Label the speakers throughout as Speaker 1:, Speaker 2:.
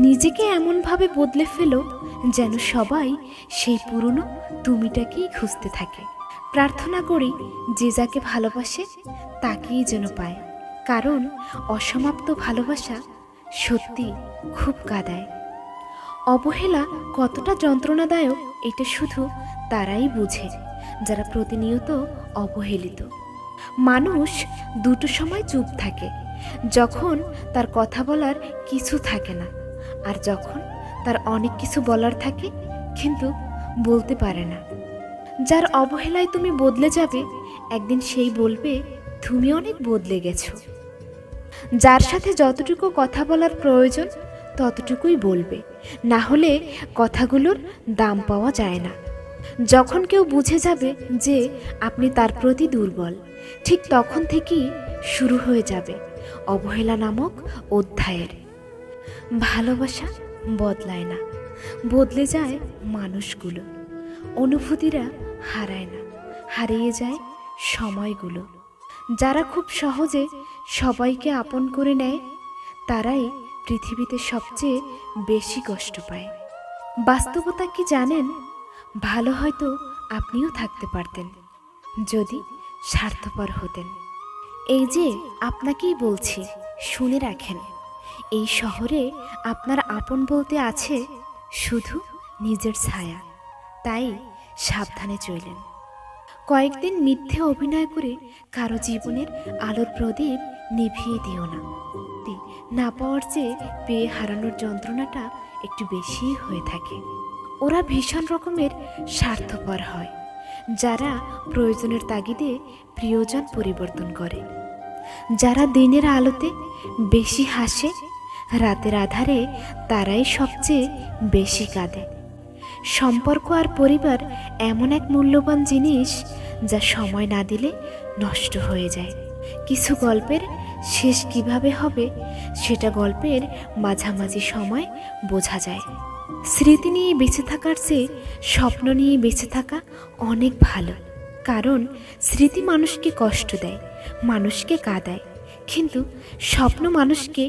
Speaker 1: নিজেকে এমনভাবে বদলে ফেলো যেন সবাই সেই পুরনো তুমিটাকেই খুঁজতে থাকে। প্রার্থনা করি যে যাকে ভালোবাসে তাকেই যেন পায়, কারণ অসমাপ্ত ভালোবাসা সত্যি খুব কাঁদায়। অবহেলা কতটা যন্ত্রণাদায়ক এটা শুধু তারাই বুঝে যারা প্রতিনিয়ত অবহেলিত। মানুষ দুটো সময় চুপ থাকে, যখন তার কথা বলার কিছু থাকে না, আর যখন তার অনেক কিছু বলার থাকে কিন্তু বলতে পারে না। যার অবহেলায় তুমি বদলে যাবে, একদিন সেই বলবে তুমি অনেক বদলে গেছো। যার সাথে যতটুকু কথা বলার প্রয়োজন ততটুকুই বলবে, না হলে কথাগুলোর দাম পাওয়া যায় না। যখন কেউ বুঝে যাবে যে আপনি তার প্রতি দুর্বল, ঠিক তখন থেকেই শুরু হয়ে যাবে অবহেলা নামক অধ্যায়ের। ভালোবাসা বদলায় না, বদলে যায় মানুষগুলো। অনুভূতিরা হারায় না, হারিয়ে যায় সময়গুলো। যারা খুব সহজে সবাইকে আপন করে নেয়, তারাই পৃথিবীতে সবচেয়ে বেশি কষ্ট পায়। বাস্তবতা কি জানেন? ভালো হয়তো আপনিও থাকতে পারতেন যদি স্বার্থপর হতেন। এই যে আপনাকেই বলছি, শুনে রাখেন, এই শহরে আপনার আপন বলতে আছে শুধু নিজের ছায়া, তাই সাবধানে চলেন। কয়েকদিন মিথ্যে অভিনয় করে কারো জীবনের আলোর প্রদীপ নিভিয়ে দিও না। না পাওয়ার চেয়ে পেয়ে হারানোর যন্ত্রণাটা একটু বেশিই হয়ে থাকে। ওরা ভীষণ রকমের স্বার্থপর হয় যারা প্রয়োজনের তাগিদে প্রিয়জন পরিবর্তন করে, যারা দিনের আলোতে বেশি হাসে, রাতের আধারে তারাই সবচেয়ে বেশি কাঁদে। সম্পর্ক আর পরিবার এমন এক মূল্যবান জিনিস যা সময় না দিলে নষ্ট হয়ে যায়। কিছু গল্পের শেষ কিভাবে হবে সেটা গল্পের মাঝামাঝি সময় বোঝা যায়। স্মৃতি নিয়ে বেঁচে থাকার চেয়ে স্বপ্ন নিয়ে বেঁচে থাকা অনেক ভালো, কারণ স্মৃতি মানুষকে কষ্ট দেয়, মানুষকে কাঁদায়, কিন্তু স্বপ্ন মানুষকে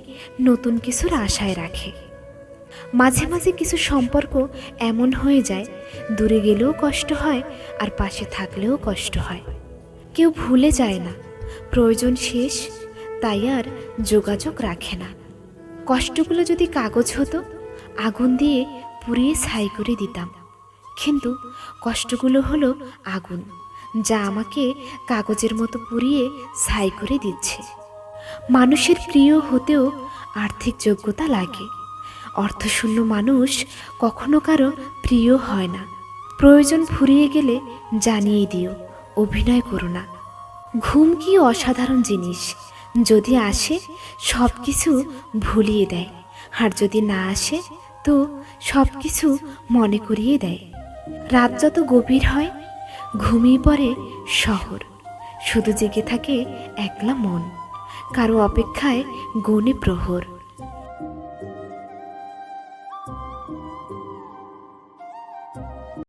Speaker 1: নতুন কিছুর আশায় রাখে। মাঝে মাঝে কিছু সম্পর্ক এমন হয়ে যায়, দূরে গেলেও কষ্ট হয় আর পাশে থাকলেও কষ্ট হয়। কেউ ভুলে যায় না, প্রয়োজন শেষ তাই আর যোগাযোগ রাখে না। কষ্টগুলো যদি কাগজ হতো, আগুন দিয়ে পুড়িয়ে ছাই করে দিতাম, কিন্তু কষ্টগুলো হলো আগুন, যা আমাকে কাগজের মতো পুড়িয়ে ছাই করে দিচ্ছে। মানুষের প্রিয় হতেও আর্থিক যোগ্যতা লাগে। অর্থশূন্য মানুষ কখনো কারো প্রিয় হয় না। প্রয়োজন ফুরিয়ে গেলে জানিয়ে দিও, অভিনয় করো না। ঘুম কি অসাধারণ জিনিস, যদি আসে সব কিছু ভুলিয়ে দেয়, আর যদি না আসে তো সব কিছু মনে করিয়ে দেয়। রাত যত গভীর হয় ঘুমিয়ে পড়ে শহর, শুধু জেগে থাকে একলা মন, কারো অপেক্ষায় গণে প্রহর।